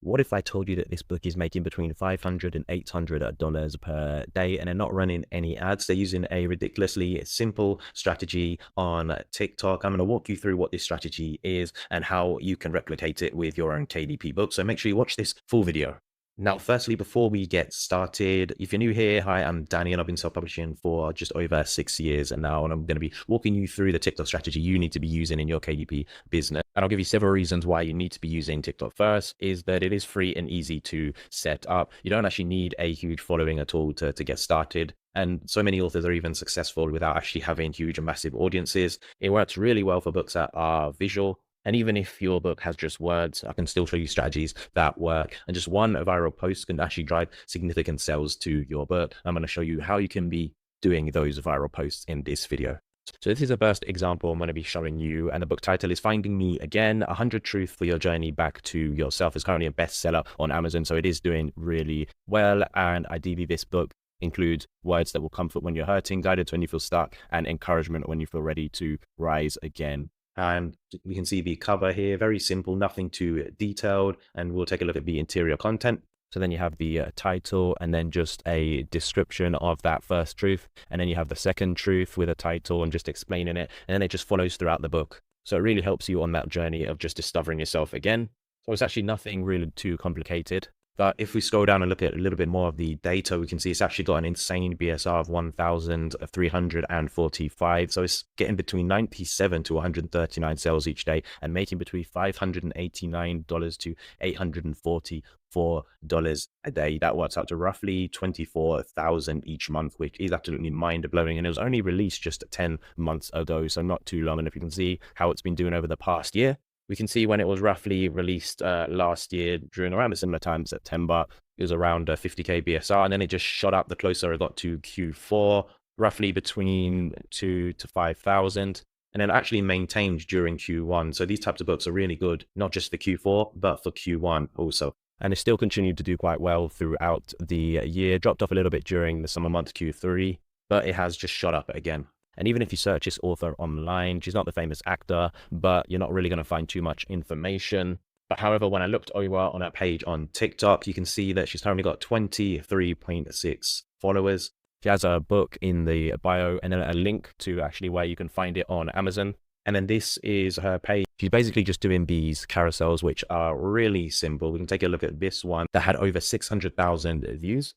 What if I told you that this book is making between $500 and $800 per day and they're not running any ads? They're using a ridiculously simple strategy on TikTok. I'm going to walk you through what this strategy is and how you can replicate it with your own KDP book. So make sure you watch this full video. Now, firstly, before we get started, if you're new here, hi, I'm Danny, and I've been self-publishing for just over 6 years now, and I'm going to be walking you through the TikTok strategy you need to be using in your KDP business. And I'll give you several reasons why you need to be using TikTok. First is that it is free and easy to set up. You don't actually need a huge following at all to get started. And so many authors are even successful without actually having huge and massive audiences. It works really well for books that are visual. And even if your book has just words, I can still show you strategies that work. And just one viral post can actually drive significant sales to your book. I'm going to show you how you can be doing those viral posts in this video. So this is the first example I'm going to be showing you, and the book title is Finding Me Again, 100 Truths for Your Journey Back to Yourself. It's currently a bestseller on Amazon, so it is doing really well. And ideally, this book includes words that will comfort when you're hurting, guidance when you feel stuck, and encouragement when you feel ready to rise again. And we can see the cover here, very simple, nothing too detailed. And we'll take a look at the interior content. So then you have the title and then just a description of that first truth. And then you have the second truth with a title and just explaining it. And then it just follows throughout the book. So it really helps you on that journey of just discovering yourself again. So it's actually nothing really too complicated. But if we scroll down and look at a little bit more of the data, we can see it's actually got an insane BSR of 1,345. So it's getting between 97 to 139 sales each day and making between $589 to $844 a day. That works out to roughly 24,000 each month, which is absolutely mind-blowing. And it was only released just 10 months ago, so not too long. And if you can see how it's been doing over the past year, we can see when it was roughly released last year during around a similar time, September, it was around 50K BSR, and then it just shot up the closer it got to Q4, roughly between 2 to 5,000, and then actually maintained during Q1. So these types of books are really good, not just for Q4, but for Q1 also. And it still continued to do quite well throughout the year, dropped off a little bit during the summer month Q3, but it has just shot up again. And even if you search this author online, she's not the famous actor, but you're not really going to find too much information. But however, when I looked over on her page on TikTok, you can see that she's currently got 23.6 followers. She has a book in the bio and then a link to actually where you can find it on Amazon. And then this is her page. She's basically just doing these carousels, which are really simple. We can take a look at this one that had over 600,000 views.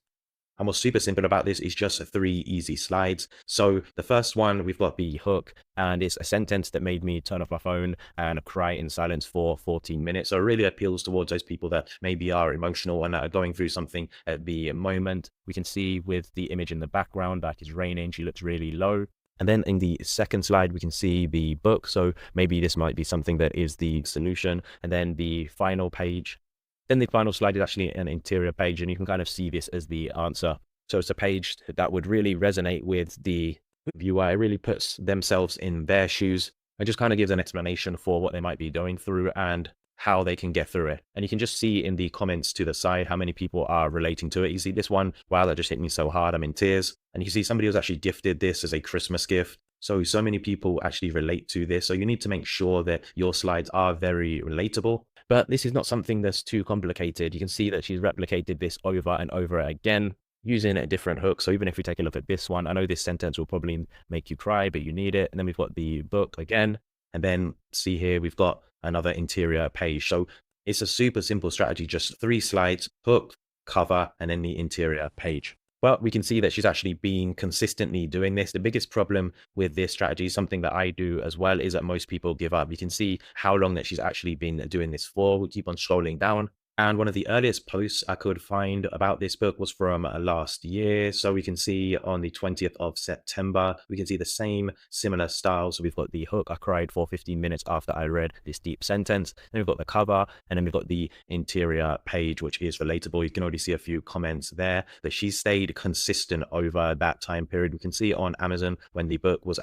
And what's super simple about this is just 3 easy slides. So the first one, we've got the hook, and it's a sentence that made me turn off my phone and cry in silence for 14 minutes. So it really appeals towards those people that maybe are emotional and are going through something at the moment. We can see with the image in the background that it's raining. She looks really low. And then in the second slide, we can see the book. So maybe this might be something that is the solution. And then the final page. Then the final slide is actually an interior page, and you can kind of see this as the answer. So it's a page that would really resonate with the viewer. It really puts themselves in their shoes and just kind of gives an explanation for what they might be going through and how they can get through it. And you can just see in the comments to the side how many people are relating to it. You see this one, wow, that just hit me so hard, I'm in tears. And you see somebody was actually gifted this as a Christmas gift. So many people actually relate to this. So you need to make sure that your slides are very relatable. But this is not something that's too complicated. You can see that she's replicated this over and over again using a different hook. So even if we take a look at this one, I know this sentence will probably make you cry, but you need it. And then we've got the book again. And then see here, we've got another interior page. So it's a super simple strategy, just 3 slides, hook, cover, and then the interior page. Well, we can see that she's actually been consistently doing this. The biggest problem with this strategy, something that I do as well, is that most people give up. You can see how long that she's actually been doing this for. We keep on scrolling down. And one of the earliest posts I could find about this book was from last year. So we can see on the 20th of September, we can see the same similar style. So we've got the hook, I cried for 15 minutes after I read this deep sentence. Then we've got the cover, and then we've got the interior page, which is relatable. You can already see a few comments there that she stayed consistent over that time period. We can see on Amazon when the book was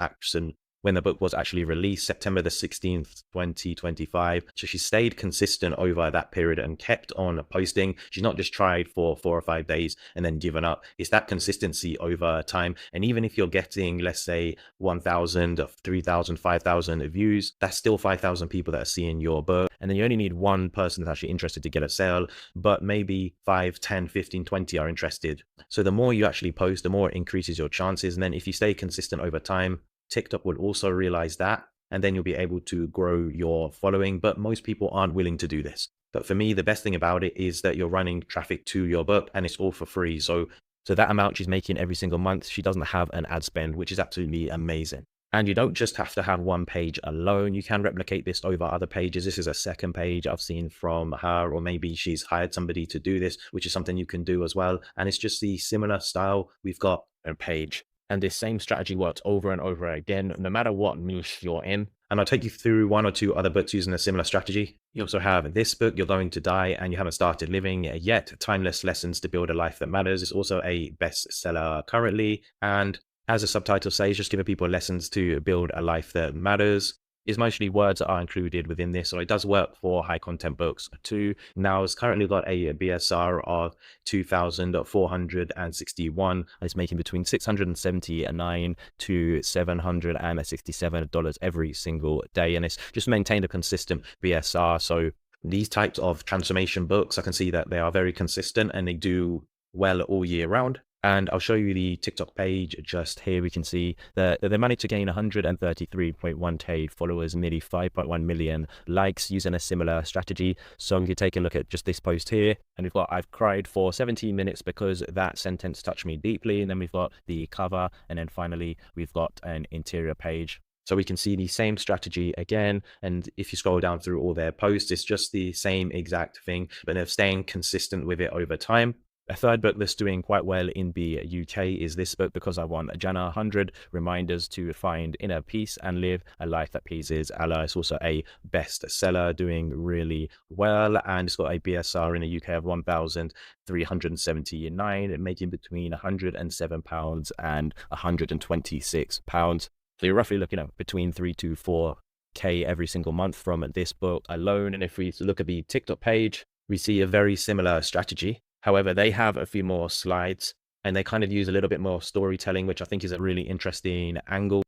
when the book was actually released, September the 16th, 2025. So she stayed consistent over that period and kept on posting. She's not just tried for 4 or 5 days and then given up. It's that consistency over time. And even if you're getting, let's say, 1,000, 3,000, 5,000 views, that's still 5,000 people that are seeing your book. And then you only need one person that's actually interested to get a sale, but maybe 5, 10, 15, 20 are interested. So the more you actually post, the more it increases your chances. And then if you stay consistent over time, TikTok will also realize that, and then you'll be able to grow your following. But most people aren't willing to do this. But for me, the best thing about it is that you're running traffic to your book and it's all for free. So that amount she's making every single month, she doesn't have an ad spend, which is absolutely amazing. And you don't just have to have one page alone. You can replicate this over other pages. This is a second page I've seen from her, or maybe she's hired somebody to do this, which is something you can do as well. And it's just the similar style. We've got a page. And this same strategy works over and over again, no matter what niche you're in. And I'll take you through 1 or 2 other books using a similar strategy. You also have this book, You're Going to Die and You Haven't Started Living Yet, Timeless Lessons to Build a Life That Matters. It's also a bestseller currently. And as the subtitle says, just giving people lessons to build a life that matters. Is mostly words that are included within this, so it does work for high content books too. Now it's currently got a BSR of 2,461, and it's making between $679 to $767 every single day, and it's just maintained a consistent BSR. So these types of transformation books, I can see that they are very consistent and they do well all year round. And I'll show you the TikTok page just here. We can see that they managed to gain 133.1k followers, nearly 5.1 million likes using a similar strategy. So you can take a look at just this post here. And we've got, I've cried for 17 minutes because that sentence touched me deeply. And then we've got the cover. And then finally, we've got an interior page. So we can see the same strategy again. And if you scroll down through all their posts, it's just the same exact thing, but they're staying consistent with it over time. A third book that's doing quite well in the UK is this book, Because I Want Jannah, 100 Reminders to Find Inner Peace and Live a Life That Pleases Allah. It's also a bestseller, doing really well, and it's got a BSR in the UK of 1,379, making between £107 and £126. So you're roughly looking at between 3 to 4k every single month from this book alone. And if we look at the TikTok page, we see a very similar strategy. However, they have a few more slides and they kind of use a little bit more storytelling, which I think is a really interesting angle.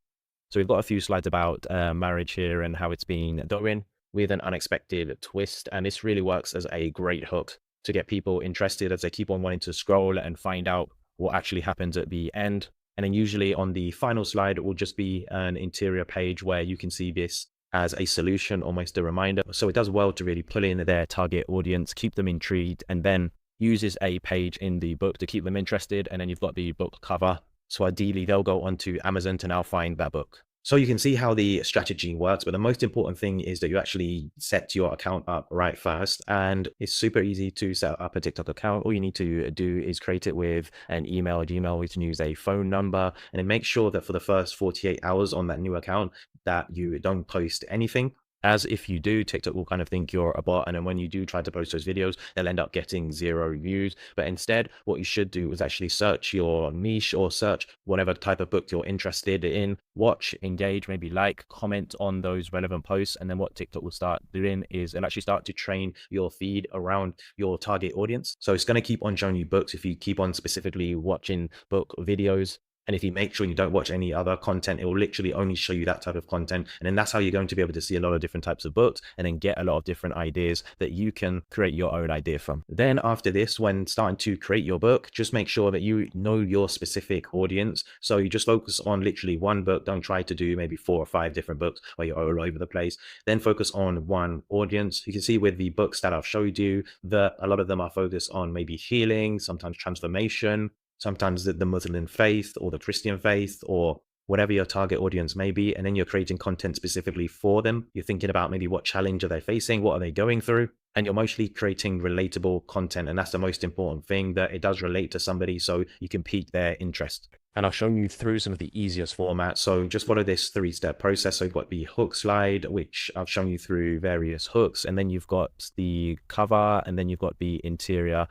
So we've got a few slides about marriage here and how it's been going with an unexpected twist. And this really works as a great hook to get people interested as they keep on wanting to scroll and find out what actually happens at the end. And then usually on the final slide, it will just be an interior page where you can see this as a solution, almost a reminder. So it does well to really pull in their target audience, keep them intrigued, and then uses a page in the book to keep them interested. And then you've got the book cover. So ideally they'll go onto Amazon to now find that book. So you can see how the strategy works, but the most important thing is that you actually set your account up right first. And it's super easy to set up a TikTok account. All you need to do is create it with an email or Gmail. You can use a phone number, and then make sure that for the first 48 hours on that new account that you don't post anything. As if you do, TikTok will kind of think you're a bot. And then when you do try to post those videos, they'll end up getting 0 views. But instead, what you should do is actually search your niche or search whatever type of book you're interested in. Watch, engage, maybe like, comment on those relevant posts. And then what TikTok will start doing is it'll actually start to train your feed around your target audience. So it's going to keep on showing you books if you keep on specifically watching book videos. And if you make sure you don't watch any other content, it will literally only show you that type of content. And then that's how you're going to be able to see a lot of different types of books and then get a lot of different ideas that you can create your own idea from. Then after this, when starting to create your book, just make sure that you know your specific audience. So you just focus on literally one book. Don't try to do maybe 4 or 5 different books where you're all over the place. Then focus on one audience. You can see with the books that I've showed you that a lot of them are focused on maybe healing, sometimes transformation, sometimes the Muslim faith or the Christian faith or whatever your target audience may be. And then you're creating content specifically for them. You're thinking about maybe what challenge are they facing? What are they going through? And you're mostly creating relatable content. And that's the most important thing, that it does relate to somebody so you can pique their interest. And I'll show you through some of the easiest formats. So just follow this 3-step process. So you've got the hook slide, which I've shown you through various hooks, and then you've got the cover, and then you've got the interior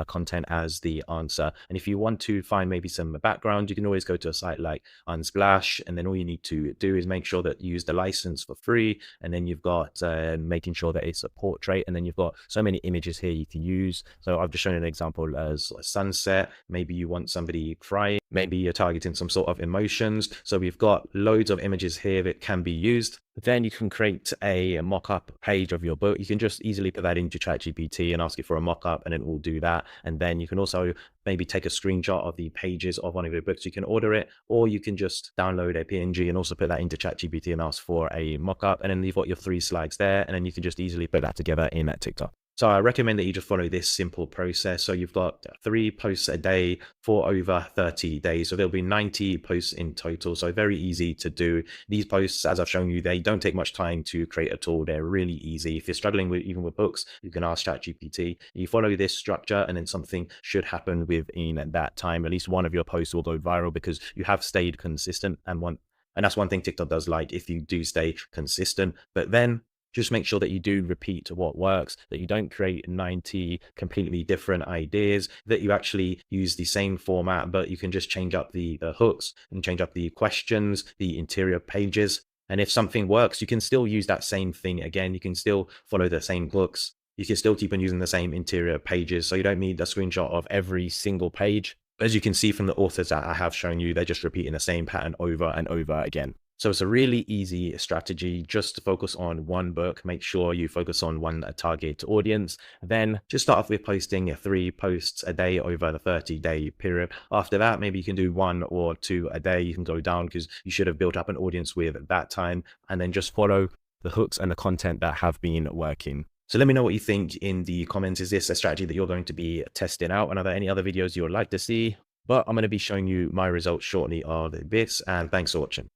content as the answer. And if you want to find maybe some background, you can always go to a site like Unsplash, and then all you need to do is make sure that you use the license for free, and then you've got making sure that it's a portrait, and then you've got so many images here you can use. So I've just shown an example as a sunset. Maybe you want somebody crying, maybe you're targeting some sort of emotions. So we've got loads of images here that can be used. Then you can create a mock-up page of your book. You can just easily put that into ChatGPT and ask it for a mock-up, and it will do that. And then you can also maybe take a screenshot of the pages of one of your books. You can order it, or you can just download a PNG and also put that into ChatGPT and ask for a mock-up. And then you've got your 3 slides there, and then you can just easily put that together in TikTok. So I recommend that you just follow this simple process. So you've got 3 posts a day for over 30 days. So there'll be 90 posts in total. So very easy to do. These posts, as I've shown you, they don't take much time to create at all. They're really easy. If you're struggling with even with books, you can ask ChatGPT. You follow this structure, and then something should happen within that time. At least one of your posts will go viral because you have stayed consistent, and that's one thing TikTok does like, if you do stay consistent. But then just make sure that you do repeat what works, that you don't create 90 completely different ideas, that you actually use the same format, but you can just change up the hooks and change up the questions, the interior pages. And if something works, you can still use that same thing again. You can still follow the same hooks. You can still keep on using the same interior pages. So you don't need a screenshot of every single page. As you can see from the authors that I have shown you, they're just repeating the same pattern over and over again. So it's a really easy strategy. Just to focus on one book. Make sure you focus on one target audience. Then just start off with posting 3 posts a day over the 30-day period. After that, maybe you can do 1 or 2 a day. You can go down because you should have built up an audience with that time. And then just follow the hooks and the content that have been working. So let me know what you think in the comments. Is this a strategy that you're going to be testing out? And are there any other videos you would like to see? But I'm going to be showing you my results shortly of this. And thanks for watching.